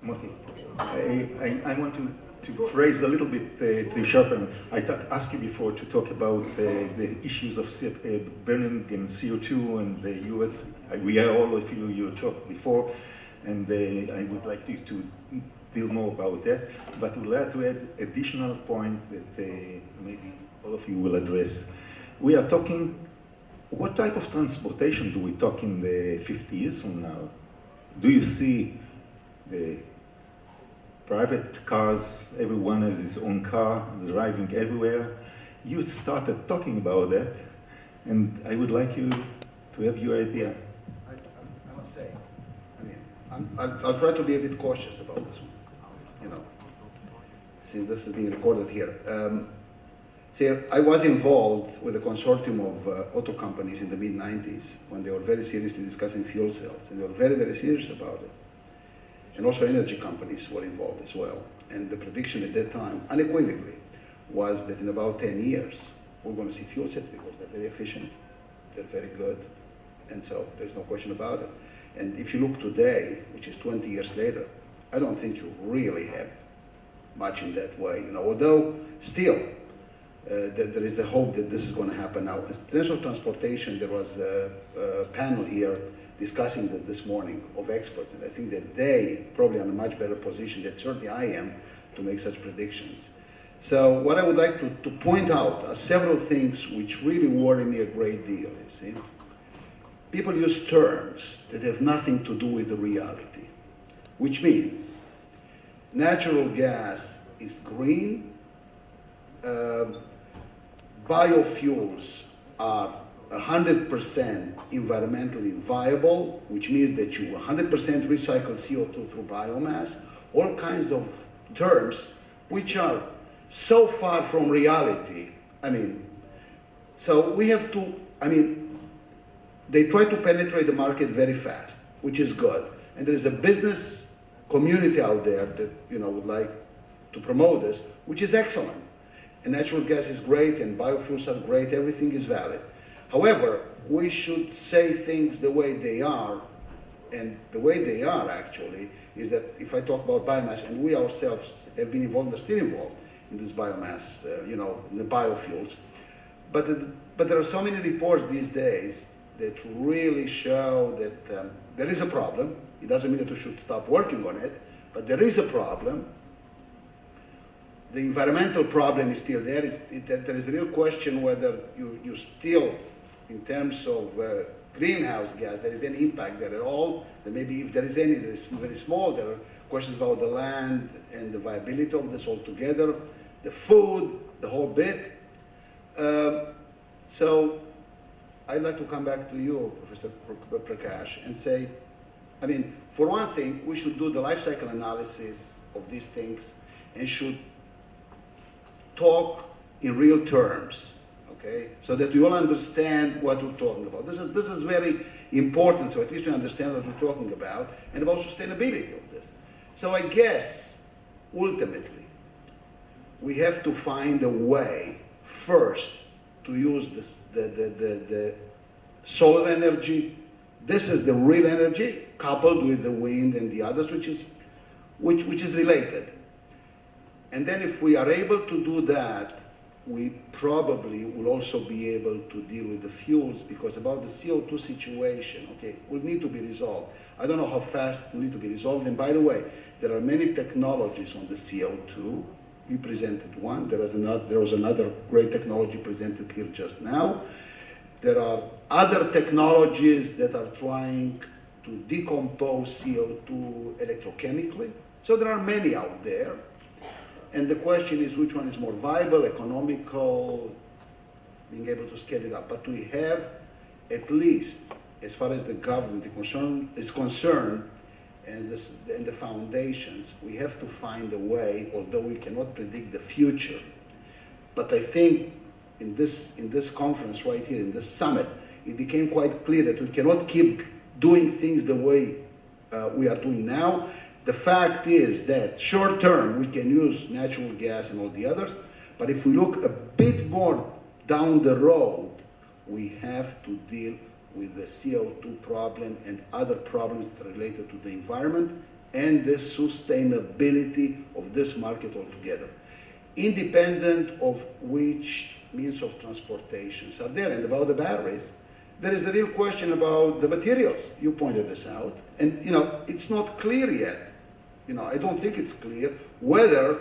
Moti, I want to phrase a little bit to sharpen. I asked you before to talk about the issues of burning and CO2 and the US. We are all of you talked before, and I would like you to deal more about that. But I would like to add additional point that maybe all of you will address. We are talking, what type of transportation do we talk in the 50 years from now? Do you see the private cars, everyone has his own car, driving everywhere? You started talking about that, and I would like you to have your idea. I must say, I'll try to be a bit cautious about this one, you know, since this is being recorded here. See, I was involved with a consortium of auto companies in the mid-90s when they were very seriously discussing fuel cells, and they were very, very serious about it. And also energy companies were involved as well. And the prediction at that time, unequivocally, was that in about 10 years, we're going to see fuel cells because they're very efficient, they're very good, and so there's no question about it. And if you look today, which is 20 years later, I don't think you really have much in that way, you know, although still, there is a hope that this is going to happen now. In terms of transportation, there was a panel here discussing that this morning of experts, and I think that they probably are in a much better position than certainly I am to make such predictions. So what I would like to point out are several things which really worry me a great deal, you see. People use terms that have nothing to do with the reality, which means natural gas is green, biofuels are 100% environmentally viable, which means that you 100% recycle CO2 through biomass, all kinds of terms which are so far from reality. I mean, so we have to, I mean, they try to penetrate the market very fast, which is good. And there is a business community out there that, you know, would like to promote this, which is excellent. And natural gas is great, and biofuels are great, everything is valid. However, we should say things the way they are, and the way they are actually is that if I talk about biomass, and we ourselves have been involved, are still involved in this biomass, you know, the biofuels, but there are so many reports these days that really show that there is a problem. It doesn't mean that we should stop working on it, but there is a problem. The environmental problem is still there. There is a real question whether you still, in terms of greenhouse gas, there is any impact there at all. Then maybe if there is any, there is very small. There are questions about the land and the viability of this altogether, the food, the whole bit. So I'd like to come back to you, Professor Prakash, and say, I mean, for one thing, we should do the life cycle analysis of these things and should talk in real terms, okay? So that we all understand what we're talking about. This is very important, so at least we understand what we're talking about, and about sustainability of this. So I guess, ultimately, we have to find a way, first, to use the solar energy. This is the real energy, coupled with the wind and the others, which is related. And then if we are able to do that, we probably will also be able to deal with the fuels, because about the CO2 situation, okay, will need to be resolved. I don't know how fast it will need to be resolved. And by the way, there are many technologies on the CO2. We presented one. There was another great technology presented here just now. There are other technologies that are trying to decompose CO2 electrochemically. So there are many out there. And the question is which one is more viable, economical, being able to scale it up. But we have, at least as far as the government is concerned, and the foundations, we have to find a way, although we cannot predict the future. But I think in this conference right here, in this summit, it became quite clear that we cannot keep doing things the way we are doing now. The fact is that short term, we can use natural gas and all the others, but if we look a bit more down the road, we have to deal with the CO2 problem and other problems related to the environment and the sustainability of this market altogether, independent of which means of transportations are there. And about the batteries, there is a real question about the materials. You pointed this out, and it's not clear yet. I don't think it's clear whether,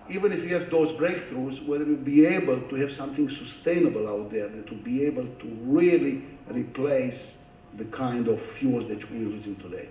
even if you have those breakthroughs, whether you'll be able to have something sustainable out there that will be able to really replace the kind of fuels that we're using today.